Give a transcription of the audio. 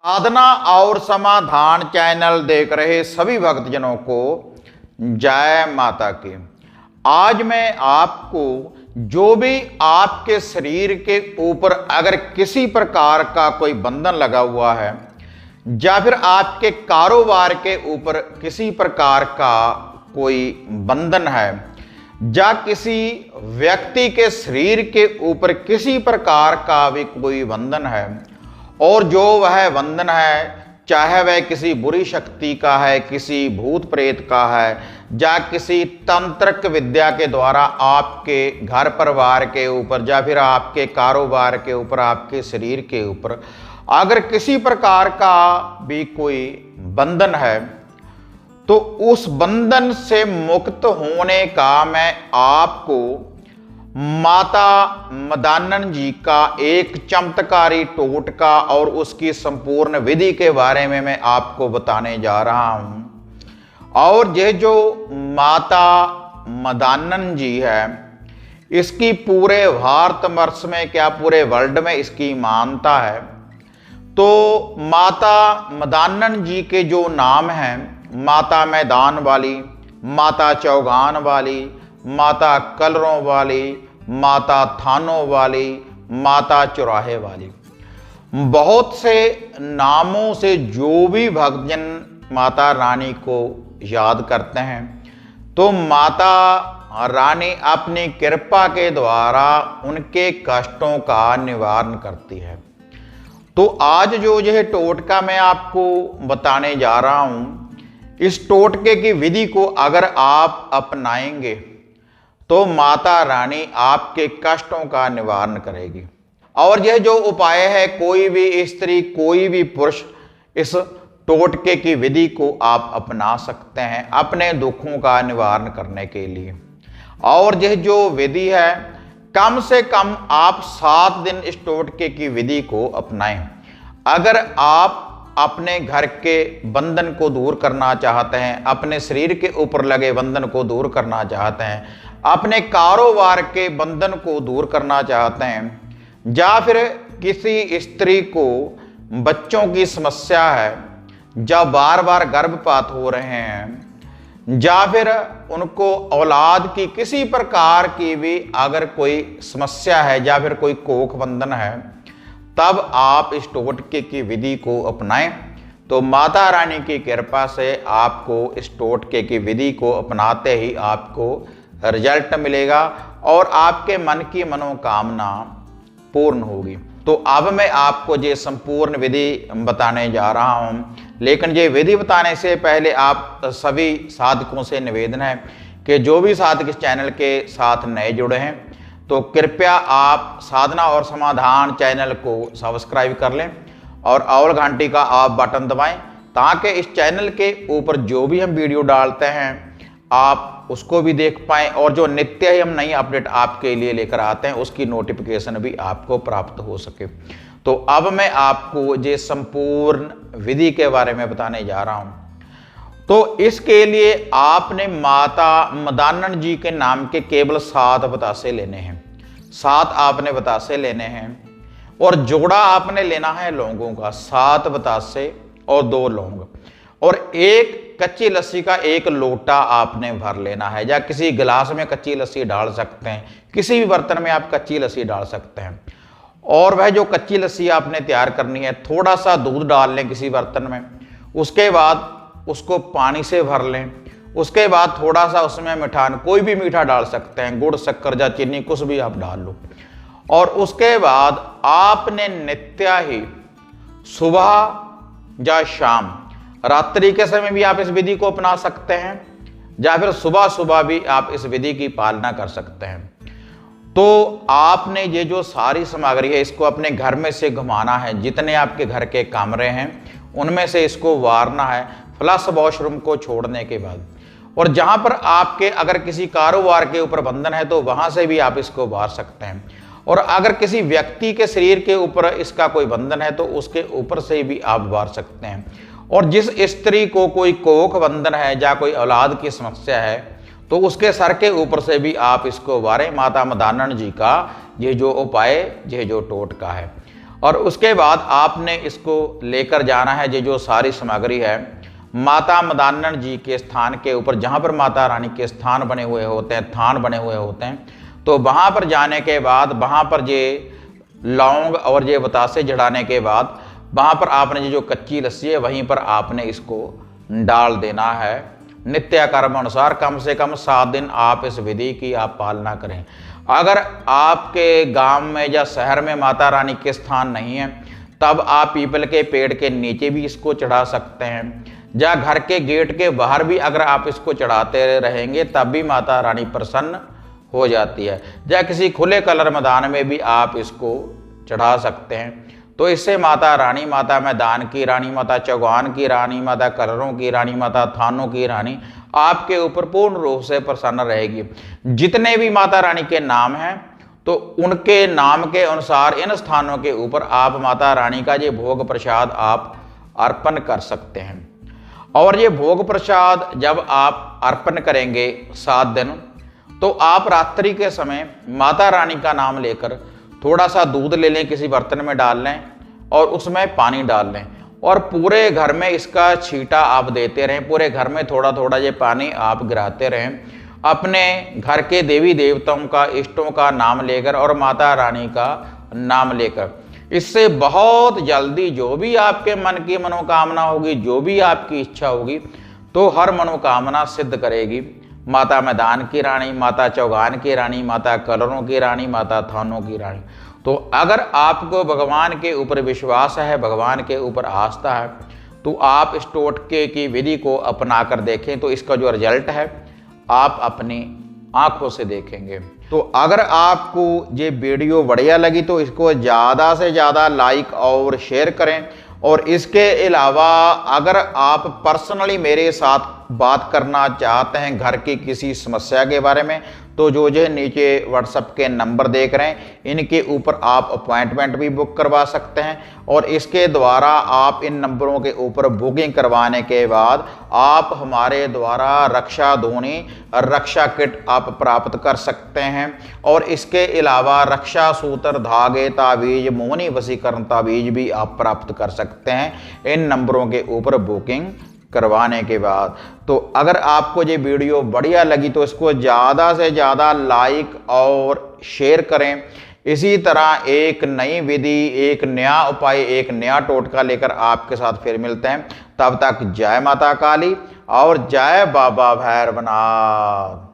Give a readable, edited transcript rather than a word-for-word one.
साधना और समाधान चैनल देख रहे सभी भक्तजनों को जय माता की। आज मैं आपको जो भी आपके शरीर के ऊपर अगर किसी प्रकार का कोई बंधन लगा हुआ है या फिर आपके कारोबार के ऊपर किसी प्रकार का कोई बंधन है या किसी व्यक्ति के शरीर के ऊपर किसी प्रकार का भी कोई बंधन है और जो वह बंधन है चाहे वह किसी बुरी शक्ति का है, किसी भूत प्रेत का है या किसी तंत्रिक विद्या के द्वारा आपके घर परिवार के ऊपर या फिर आपके कारोबार के ऊपर, आपके शरीर के ऊपर अगर किसी प्रकार का भी कोई बंधन है तो उस बंधन से मुक्त होने का मैं आपको माता मदानन जी का एक चमत्कारी टोटका और उसकी संपूर्ण विधि के बारे में मैं आपको बताने जा रहा हूं। और यह जो माता मदानन जी है इसकी पूरे भारतवर्ष में क्या पूरे वर्ल्ड में इसकी मान्यता है। तो माता मदानन जी के जो नाम हैं, माता मैदान वाली, माता चौगान वाली, माता कलरों वाली, माता थानों वाली, माता चौराहे वाली, बहुत से नामों से जो भी भक्तजन माता रानी को याद करते हैं तो माता रानी अपनी कृपा के द्वारा उनके कष्टों का निवारण करती है। तो आज जो यह टोटका मैं आपको बताने जा रहा हूं, इस टोटके की विधि को अगर आप अपनाएंगे तो माता रानी आपके कष्टों का निवारण करेगी। और यह जो उपाय है कोई भी स्त्री कोई भी पुरुष इस टोटके की विधि को आप अपना सकते हैं अपने दुखों का निवारण करने के लिए। और यह जो विधि है कम से कम आप 7 दिन इस टोटके की विधि को अपनाएं। अगर आप अपने घर के बंधन को दूर करना चाहते हैं, अपने शरीर के ऊपर लगे बंधन को दूर करना चाहते हैं, अपने कारोबार के बंधन को दूर करना चाहते हैं या फिर किसी स्त्री को बच्चों की समस्या है या बार बार गर्भपात हो रहे हैं या फिर उनको औलाद की किसी प्रकार की भी अगर कोई समस्या है या फिर कोई कोख बंधन है, तब आप इस टोटके की विधि को अपनाएं। तो माता रानी की कृपा से आपको इस टोटके की विधि को अपनाते ही आपको रिजल्ट मिलेगा और आपके मन की मनोकामना पूर्ण होगी। तो अब मैं आपको ये संपूर्ण विधि बताने जा रहा हूं, लेकिन ये विधि बताने से पहले आप सभी साधकों से निवेदन है कि जो भी साधक इस चैनल के साथ नए जुड़े हैं तो कृपया आप साधना और समाधान चैनल को सब्सक्राइब कर लें और ऑल घंटी का आप बटन दबाएं ताकि इस चैनल के ऊपर जो भी हम वीडियो डालते हैं आप उसको भी देख पाएं और जो नित्य ही हम नई अपडेट आपके लिए लेकर आते हैं उसकी नोटिफिकेशन भी आपको प्राप्त हो सके। तो अब मैं आपको ये संपूर्ण विधि के बारे में बताने जा रहा हूं। तो इसके लिए आपने माता मदानन जी के नाम के केवल 7 बतासे लेने हैं। 7 आपने बतासे लेने हैं और जोड़ा आपने लेना है लौंगों का, 7 बतासे और 2 लौंग और एक कच्ची लस्सी का 1 लोटा आपने भर लेना है या किसी गिलास में कच्ची लस्सी डाल सकते हैं, किसी भी बर्तन में आप कच्ची लस्सी डाल सकते हैं। और वह जो कच्ची लस्सी आपने तैयार करनी है थोड़ा सा दूध डाल लें किसी बर्तन में, उसके बाद उसको पानी से भर लें, उसके बाद थोड़ा सा उसमें मिठान कोई भी मीठा डाल सकते हैं, गुड़ शक्कर या चीनी कुछ भी आप डाल लो। और उसके बाद आपने नित्य ही सुबह या शाम, रात्रि के समय भी आप इस विधि को अपना सकते हैं या फिर सुबह सुबह भी आप इस विधि की पालना कर सकते हैं। तो आपने ये जो सारी सामग्री है इसको अपने घर में से घुमाना है, जितने आपके घर के कमरे हैं उनमें से इसको वारना है फ्लश वॉशरूम को छोड़ने के बाद। और जहां पर आपके अगर किसी कारोबार के ऊपर बंधन है तो वहां से भी आप इसको वार सकते हैं। और अगर किसी व्यक्ति के शरीर के ऊपर इसका कोई बंधन है तो उसके ऊपर से भी आप वार सकते हैं। और जिस स्त्री को कोई कोख बंधन है या कोई औलाद की समस्या है तो उसके सर के ऊपर से भी आप इसको वारें। माता मदानन जी का ये जो उपाय, ये जो टोटका है। और उसके बाद आपने इसको लेकर जाना है। ये जो सारी सामग्री है माता मदानन जी के स्थान के ऊपर, जहाँ पर माता रानी के स्थान बने हुए होते हैं, थान बने हुए होते हैं, तो वहाँ पर जाने के बाद वहाँ पर ये लौंग और ये बतासे चढ़ाने के बाद वहाँ पर आपने ये जो कच्ची लस्सी है वहीं पर आपने इसको डाल देना है। नित्य कर्म अनुसार कम से कम 7 दिन आप इस विधि की आप पालना करें। अगर आपके गांव में या शहर में माता रानी के स्थान नहीं है तब आप पीपल के पेड़ के नीचे भी इसको चढ़ा सकते हैं, या घर के गेट के बाहर भी अगर आप इसको चढ़ाते रहेंगे तब भी माता रानी प्रसन्न हो जाती है, या किसी खुले कलर मैदान में भी आप इसको चढ़ा सकते हैं। तो इससे माता रानी, माता मैदान की रानी, माता चौगान की रानी, माता कलरों की रानी, माता थानों की रानी आपके ऊपर पूर्ण रूप से प्रसन्न रहेगी। जितने भी माता रानी के नाम हैं तो उनके नाम के अनुसार इन स्थानों के ऊपर आप माता रानी का ये भोग प्रसाद आप अर्पण कर सकते हैं। और ये भोग प्रसाद जब आप अर्पण करेंगे 7 दिन, तो आप रात्रि के समय माता रानी का नाम लेकर थोड़ा सा दूध ले लें, किसी बर्तन में डाल लें और उसमें पानी डाल लें और पूरे घर में इसका छींटा आप देते रहें। पूरे घर में थोड़ा थोड़ा ये पानी आप गिराते रहें, अपने घर के देवी देवताओं का, इष्टों का नाम लेकर और माता रानी का नाम लेकर। इससे बहुत जल्दी जो भी आपके मन की मनोकामना होगी, जो भी आपकी इच्छा होगी, तो हर मनोकामना सिद्ध करेगी माता मैदान की रानी, माता चौगान की रानी, माता कलरों की रानी, माता थानों की रानी। तो अगर आपको भगवान के ऊपर विश्वास है, भगवान के ऊपर आस्था है, तो आप इस टोटके की विधि को अपना कर देखें, तो इसका जो रिजल्ट है आप अपनी आंखों से देखेंगे। तो अगर आपको ये वीडियो बढ़िया लगी तो इसको ज़्यादा से ज़्यादा लाइक और शेयर करें। और इसके अलावा अगर आप पर्सनली मेरे साथ बात करना चाहते हैं घर की किसी समस्या के बारे में, तो जो नीचे व्हाट्सएप के नंबर देख रहे हैं इनके ऊपर आप अपॉइंटमेंट भी बुक करवा सकते हैं। और इसके द्वारा आप इन नंबरों के ऊपर बुकिंग करवाने के बाद आप हमारे द्वारा रक्षा धूनी, रक्षा किट आप प्राप्त कर सकते हैं। और इसके अलावा रक्षा सूत्र, धागे, तावीज, मोहनी वशीकरण तावीज भी आप प्राप्त कर सकते हैं इन नंबरों के ऊपर बुकिंग करवाने के बाद। तो अगर आपको ये वीडियो बढ़िया लगी तो इसको ज़्यादा से ज़्यादा लाइक और शेयर करें। इसी तरह एक नई विधि, एक नया उपाय, एक नया टोटका लेकर आपके साथ फिर मिलते हैं। तब तक जय माता काली और जय बाबा भैरवनाथ।